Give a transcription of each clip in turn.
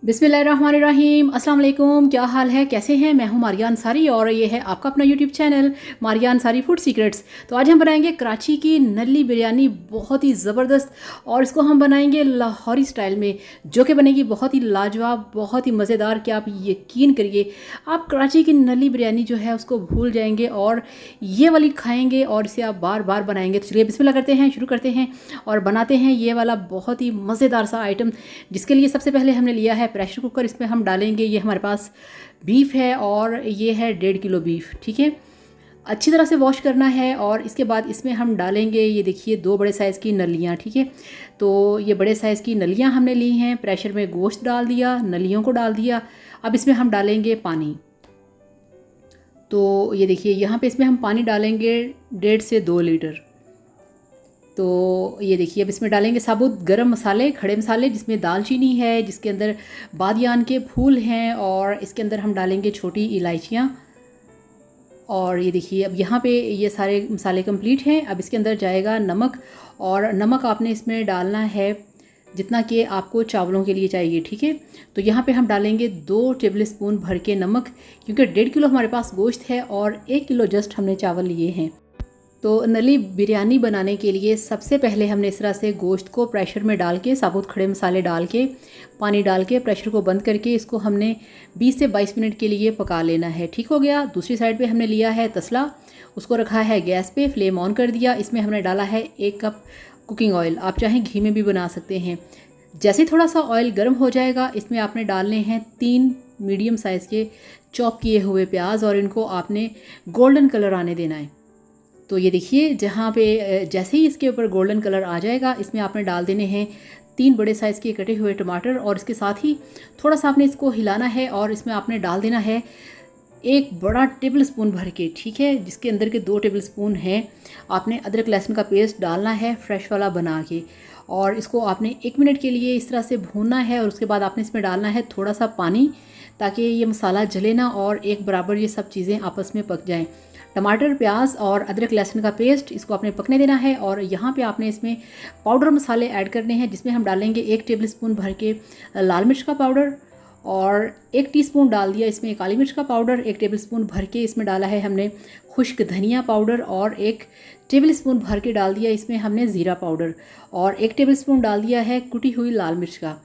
बिस्मिल्लाहिर्रहमानिर्रहीम। अस्सलाम वालेकुम। क्या हाल है, कैसे हैं? मैं हूं मारिया अंसारी और ये है आपका अपना YouTube channel Maria Ansari food secrets. तो आज हम बनाएंगे कराची की नली बिरयानी, बहुत ही ज़बरदस्त। और इसको हम बनाएंगे लाहौरी स्टाइल में, जो कि बनेगी बहुत ही लाजवाब, बहुत ही मज़ेदार। कि आप यकीन करिए, आप कराची की नली बिरयानी जो है उसको भूल जाएंगे और ये वाली खाएँगे और इसे आप बार बार बनाएंगे। तो चलिए बिस्मिल्लाह करते हैं, शुरू करते हैं और बनाते हैं ये वाला बहुत ही मज़ेदार सा आइटम। जिसके लिए सबसे पहले हमने लिया है प्रेशर कुकर। इसमें हम डालेंगे, ये हमारे पास बीफ है और ये है 1.5 किलो बीफ। ठीक है, अच्छी तरह से वॉश करना है और इसके बाद इसमें हम डालेंगे, ये देखिए 2 बड़े साइज़ की नलियाँ। ठीक है, तो ये बड़े साइज़ की नलियाँ हमने ली हैं। प्रेशर में गोश्त डाल दिया, नलियों को डाल दिया। अब इसमें हम डालेंगे पानी। तो ये देखिए यहाँ पे इसमें हम पानी डालेंगे 1.5 से 2 लीटर। तो ये देखिए अब इसमें डालेंगे साबुत गरम मसाले, खड़े मसाले, जिसमें दालचीनी है, जिसके अंदर बादियान के फूल हैं और इसके अंदर हम डालेंगे छोटी इलायचियाँ। और ये देखिए अब यहाँ पे ये सारे मसाले कंप्लीट हैं। अब इसके अंदर जाएगा नमक, और नमक आपने इसमें डालना है जितना कि आपको चावलों के लिए चाहिए। ठीक है, तो यहाँ पे हम डालेंगे 2 टेबल स्पून भर के नमक, क्योंकि 1.5 किलो हमारे पास गोश्त है और 1 किलो जस्ट हमने चावल लिए हैं। तो नली बिरयानी बनाने के लिए सबसे पहले हमने इस तरह से गोश्त को प्रेशर में डाल के, साबुत खड़े मसाले डाल के, पानी डाल के, प्रेशर को बंद करके इसको हमने 20 से 22 मिनट के लिए पका लेना है। ठीक हो गया। दूसरी साइड पे हमने लिया है तसला, उसको रखा है गैस पे, फ्लेम ऑन कर दिया। इसमें हमने डाला है 1 कप कुकिंग ऑयल। आप चाहें घी में भी बना सकते हैं। जैसे थोड़ा सा ऑयल गर्म हो जाएगा, इसमें आपने डालने हैं 3 मीडियम साइज़ के चॉप किए हुए प्याज और इनको आपने गोल्डन कलर आने देना है। तो ये देखिए जहाँ पे जैसे ही इसके ऊपर गोल्डन कलर आ जाएगा, इसमें आपने डाल देने हैं 3 बड़े साइज़ के कटे हुए टमाटर और इसके साथ ही थोड़ा सा आपने इसको हिलाना है और इसमें आपने डाल देना है 1 बड़ा टेबल स्पून भर के। ठीक है, जिसके अंदर के 2 टेबल स्पून हैं आपने अदरक लहसुन का पेस्ट डालना है, फ्रेश वाला बना के। और इसको आपने 1 मिनट के लिए इस तरह से भूनना है और उसके बाद आपने इसमें डालना है थोड़ा सा पानी, ताकि ये मसाला जले ना और एक बराबर ये सब चीज़ें आपस में पक जाएँ। टमाटर, प्याज और अदरक लहसुन का पेस्ट, इसको आपने पकने देना है। और यहाँ पे आपने इसमें पाउडर मसाले ऐड करने हैं, जिसमें हम डालेंगे 1 टेबल स्पून भर के लाल मिर्च का पाउडर और 1 टीस्पून डाल दिया इसमें काली मिर्च का पाउडर। 1 टेबल स्पून भर के इसमें डाला है हमने खुश्क धनिया पाउडर और 1 टेबल स्पून भर के डाल दिया इसमें हमने ज़ीरा पाउडर और 1 टेबल स्पून डाल दिया है कुटी हुई लाल मिर्च का,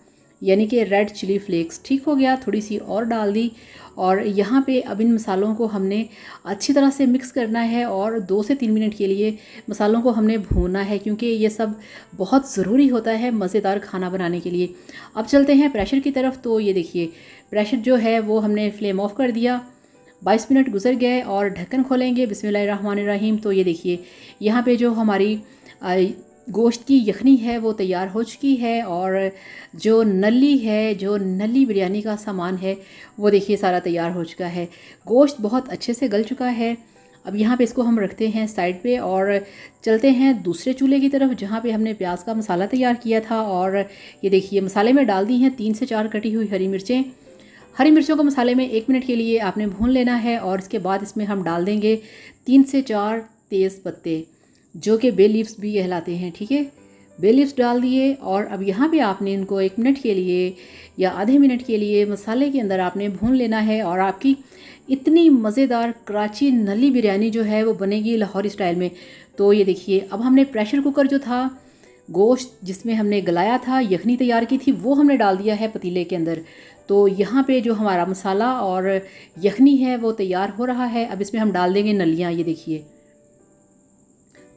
यानी कि रेड चिली फ्लेक्स। ठीक हो गया, थोड़ी सी और डाल दी। और यहाँ पे अब इन मसालों को हमने अच्छी तरह से मिक्स करना है और 2 से 3 मिनट के लिए मसालों को हमने भूनना है, क्योंकि ये सब बहुत ज़रूरी होता है मज़ेदार खाना बनाने के लिए। अब चलते हैं प्रेशर की तरफ। तो ये देखिए प्रेशर जो है वो हमने फ्लेम ऑफ कर दिया। 22 मिनट गुजर गए और ढक्कन खोलेंगे। बिस्मिल्लाहिर्रहमानिर्रहीम। तो ये देखिए यहाँ पे जो हमारी गोश्त की यखनी है वो तैयार हो चुकी है और जो नली है, जो नली बिरयानी का सामान है, वो देखिए सारा तैयार हो चुका है। गोश्त बहुत अच्छे से गल चुका है। अब यहाँ पे इसको हम रखते हैं साइड पे और चलते हैं दूसरे चूल्हे की तरफ, जहाँ पे हमने प्याज का मसाला तैयार किया था। और ये देखिए मसाले में डाल दी हैं 3 से 4 कटी हुई हरी मिर्चें। हरी मिर्चों को मसाले में 1 मिनट के लिए आपने भून लेना है और इसके बाद इसमें हम डाल देंगे 3 से 4 तेज़ पत्ते, जो कि बे लीव्स भी कहलाते हैं। ठीक है, बे लीव्स डाल दिए और अब यहाँ पे आपने इनको 1 मिनट के लिए या आधे मिनट के लिए मसाले के अंदर आपने भून लेना है और आपकी इतनी मज़ेदार कराची नली बिरयानी जो है वो बनेगी लाहौरी स्टाइल में। तो ये देखिए अब हमने प्रेशर कुकर जो था, गोश्त जिसमें हमने गलाया था, यखनी तैयार की थी, वो हमने डाल दिया है पतीले के अंदर। तो यहाँ पे जो हमारा मसाला और यखनी है वो तैयार हो रहा है। अब इसमें हम डाल देंगे नलियाँ। ये देखिए,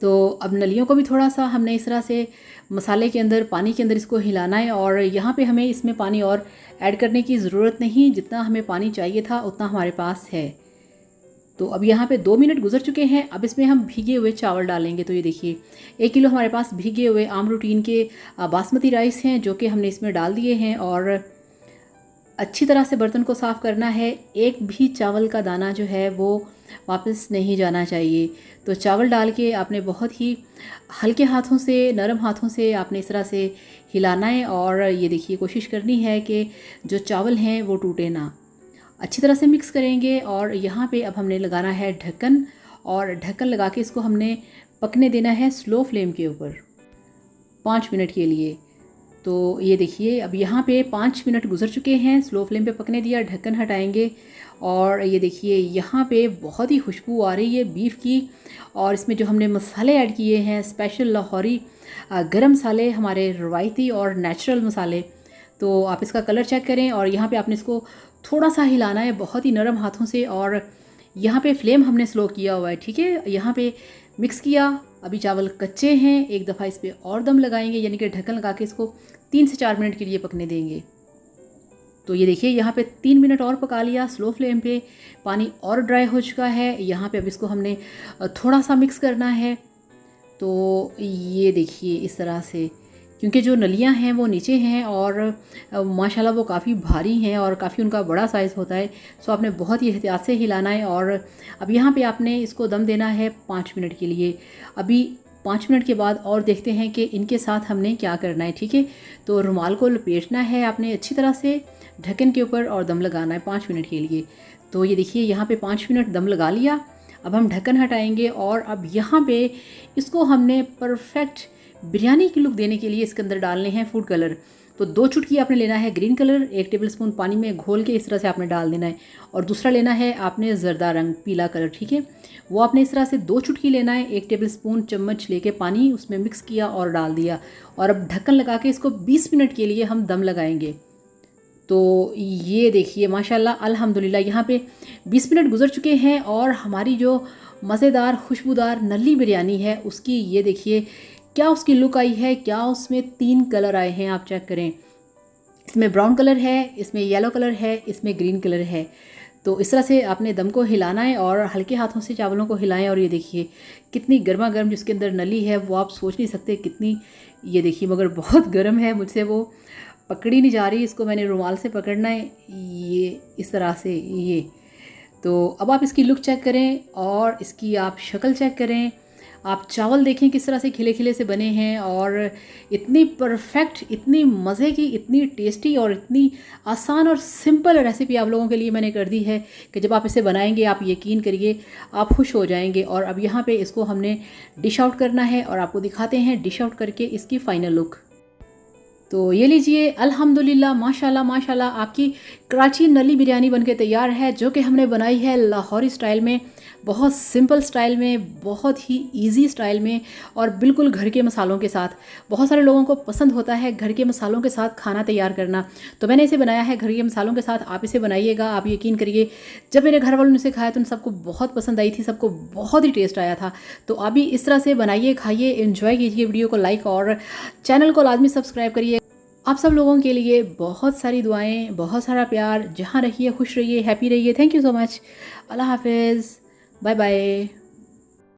तो अब नलियों को भी थोड़ा सा हमने इस तरह से मसाले के अंदर, पानी के अंदर इसको हिलाना है। और यहाँ पे हमें इसमें पानी और ऐड करने की ज़रूरत नहीं, जितना हमें पानी चाहिए था उतना हमारे पास है। तो अब यहाँ पे 2 मिनट गुजर चुके हैं। अब इसमें हम भीगे हुए चावल डालेंगे। तो ये देखिए 1 किलो हमारे पास भीगे हुए आम रूटीन के बासमती राइस हैं, जो कि हमने इसमें डाल दिए हैं। और अच्छी तरह से बर्तन को साफ़ करना है। एक भी चावल का दाना जो है वो वापस नहीं जाना चाहिए। तो चावल डाल के आपने बहुत ही हल्के हाथों से, नरम हाथों से आपने इस तरह से हिलाना है और ये देखिए कोशिश करनी है कि जो चावल हैं वो टूटे ना। अच्छी तरह से मिक्स करेंगे और यहाँ पे अब हमने लगाना है ढक्कन और ढक्कन लगा के इसको हमने पकने देना है स्लो फ्लेम के ऊपर 5 मिनट के लिए। तो ये देखिए अब यहाँ पे 5 मिनट गुजर चुके हैं, स्लो फ्लेम पे पकने दिया, ढक्कन हटाएंगे और ये देखिए यहाँ पे बहुत ही खुशबू आ रही है बीफ की। और इसमें जो हमने मसाले ऐड किए हैं स्पेशल लाहौरी गरम मसाले, हमारे रवायती और नेचुरल मसाले, तो आप इसका कलर चेक करें। और यहाँ पे आपने इसको थोड़ा सा हिलाना है बहुत ही नरम हाथों से, और यहाँ पे फ्लेम हमने स्लो किया हुआ है, ठीक है। यहाँ पे मिक्स किया, अभी चावल कच्चे हैं, एक दफ़ा इस पर और दम लगाएंगे, यानी कि ढक्कन लगा के इसको 3 से 4 मिनट के लिए पकने देंगे। तो ये देखिए यहाँ पे 3 मिनट और पका लिया स्लो फ्लेम पे, पानी और ड्राई हो चुका है। यहाँ पे अब इसको हमने थोड़ा सा मिक्स करना है। तो ये देखिए इस तरह से, क्योंकि जो नलियाँ हैं वो नीचे हैं और माशाल्लाह वो काफ़ी भारी हैं और काफ़ी उनका बड़ा साइज़ होता है, सो आपने बहुत ही एहतियात से हिलाना है। और अब यहाँ पे आपने इसको दम देना है 5 मिनट के लिए। अभी 5 मिनट के बाद और देखते हैं कि इनके साथ हमने क्या करना है, ठीक है। तो रुमाल को लपेटना है आपने अच्छी तरह से ढक्कन के ऊपर और दम लगाना है 5 मिनट के लिए। तो ये देखिए यहाँ पे 5 मिनट दम लगा लिया। अब हम ढक्कन हटाएंगे और अब यहाँ पे इसको हमने परफेक्ट बिरयानी की लुक देने के लिए इसके अंदर डालने हैं फूड कलर। तो 2 चुटकी आपने लेना है ग्रीन कलर, 1 टेबलस्पून पानी में घोल के इस तरह से आपने डाल देना है, और दूसरा लेना है आपने जर्दा रंग पीला कलर, ठीक है। वो आपने इस तरह से 2 चुटकी लेना है, 1 टेबलस्पून चम्मच लेके पानी उसमें मिक्स किया और डाल दिया। और अब ढक्कन लगा के इसको 20 मिनट के लिए हम दम लगाएंगे। तो ये देखिए माशाल्लाह अल्हम्दुलिल्लाह यहाँ पे 20 मिनट गुजर चुके हैं और हमारी जो मज़ेदार खुशबूदार नल्ली बिरयानी है उसकी ये देखिए क्या उसकी लुक आई है, क्या उसमें 3 कलर आए हैं, आप चेक करें। इसमें ब्राउन कलर है, इसमें येलो कलर है, इसमें ग्रीन कलर है। तो इस तरह से आपने दम को हिलाना है और हल्के हाथों से चावलों को हिलाएं। और ये देखिए कितनी गर्मा गर्म जिसके अंदर नली है वो आप सोच नहीं सकते कितनी, ये देखिए मगर बहुत गर्म है, मुझसे वो पकड़ी नहीं जा रही, इसको मैंने रुमाल से पकड़ना है, ये इस तरह से ये। तो अब आप इसकी लुक चेक करें और इसकी आप शक्ल चेक करें, आप चावल देखें किस तरह से खिले खिले से बने हैं और इतनी परफेक्ट, इतनी मज़े की, इतनी टेस्टी और इतनी आसान और सिंपल रेसिपी आप लोगों के लिए मैंने कर दी है कि जब आप इसे बनाएंगे आप यकीन करिए आप खुश हो जाएंगे। और अब यहाँ पे इसको हमने डिश आउट करना है और आपको दिखाते हैं डिश आउट करके इसकी फ़ाइनल लुक। तो ये लीजिए अल्हम्दुलिल्लाह माशाल्लाह माशाल्लाह आपकी कराची नली बिरयानी बनके तैयार है, जो कि हमने बनाई है लाहौरी स्टाइल में, बहुत सिंपल स्टाइल में, बहुत ही इजी स्टाइल में और बिल्कुल घर के मसालों के साथ। बहुत सारे लोगों को पसंद होता है घर के मसालों के साथ खाना तैयार करना, तो मैंने इसे बनाया है घर के मसालों के साथ। आप इसे बनाइएगा, आप यकीन करिए जब मेरे घर वालों ने इसे खाया तो उन सबको बहुत पसंद आई थी, सबको बहुत ही टेस्ट आया था। तो अभी इस तरह से बनाइए, खाइए, एंजॉय कीजिए, वीडियो को लाइक और चैनल को लाजमी सब्सक्राइब करिए। आप सब लोगों के लिए बहुत सारी दुआएं, बहुत सारा प्यार, जहाँ रहिए खुश रहिए, हैप्पी रहिए। Thank you so much. अल्लाह हाफिज़, बाय बाय।